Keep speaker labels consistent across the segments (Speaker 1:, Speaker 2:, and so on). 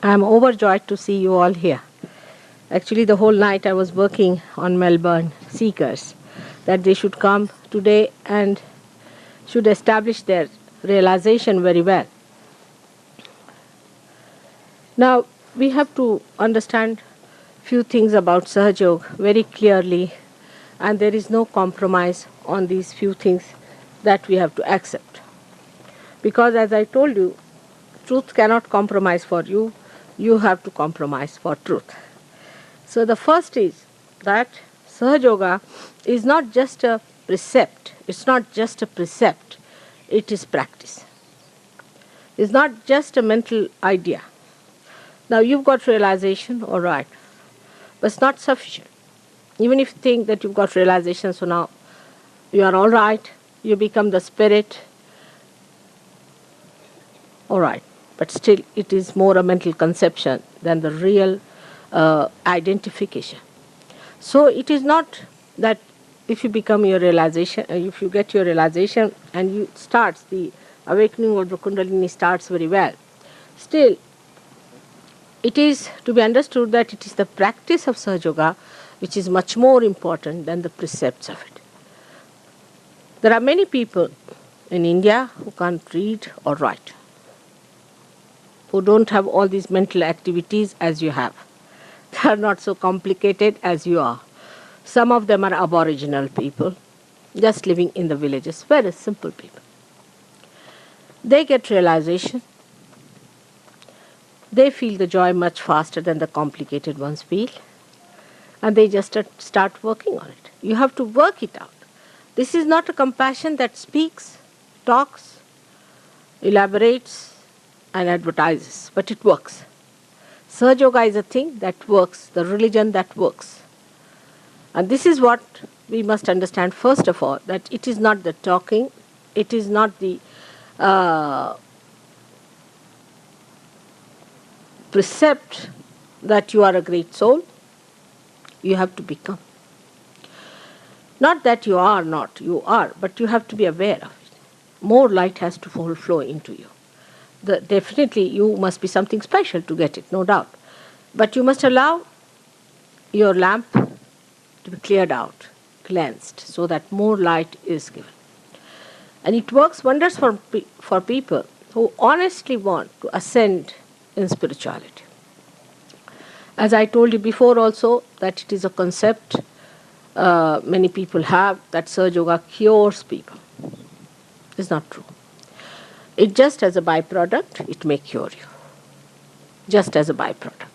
Speaker 1: I am overjoyed to see you all here. Actually, the whole night I was working on Melbourne seekers, that they should come today and should establish their realization very well. Now, we have to understand few things about Sahaja Yoga very clearly, and there is no compromise on these few things that we have to accept. Because as I told you, truth cannot compromise for you, you have to compromise for truth. So the first is that Sahaja Yoga is not just a precept, it's not just a precept, it is practice. It's not just a mental idea. Now you've got realization, all right, but it's not sufficient. Even if you think that you've got realization, so now you are all right, you become the spirit, all right, but still it is more a mental conception than the real identification. So it is not that if you become your realization, if you get your realization and you starts, the awakening of the Kundalini starts very well. Still, it is to be understood that it is the practice of Sahaja Yoga which is much more important than the precepts of it. There are many people in India who can't read or write, who don't have all these mental activities as you have. They are not so complicated as you are. Some of them are aboriginal people, just living in the villages, very simple people. They get realization. They feel the joy much faster than the complicated ones feel. And they just start working on it. You have to work it out. This is not a compassion that speaks, talks, elaborates, and advertises, but it works. Sahaja Yoga is a thing that works, the religion that works. And this is what we must understand first of all, that it is not the talking, it is not the precept that you are a great soul. You have to become. Not that you are not, you are, but you have to be aware of it. More light has to flow into you. Definitely you must be something special to get it, no doubt. But you must allow your lamp to be cleared out, cleansed, so that more light is given. And it works wonders for people who honestly want to ascend in spirituality. As I told you before also, that it is a concept many people have, that Sahaja Yoga cures people. It's not true. It just as a byproduct, it may cure you. Just as a byproduct.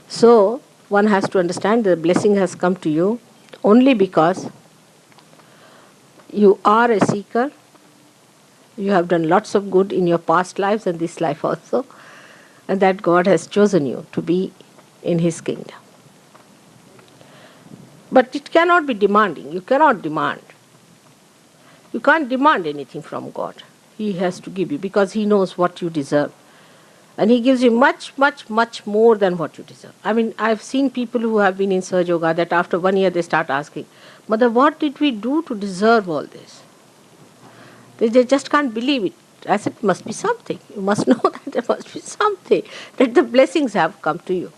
Speaker 1: So, one has to understand the blessing has come to you only because you are a seeker. You have done lots of good in your past lives and this life also. And that God has chosen you to be in His kingdom. But it cannot be demanding. You cannot demand. You can't demand anything from God. He has to give you because He knows what you deserve. And He gives you much, much, much more than what you deserve. I mean, I've seen people who have been in Sahaja Yoga that after 1 year they start asking, Mother, what did we do to deserve all this? They just can't believe it. I said, it must be something. You must know that there must be something, that the blessings have come to you.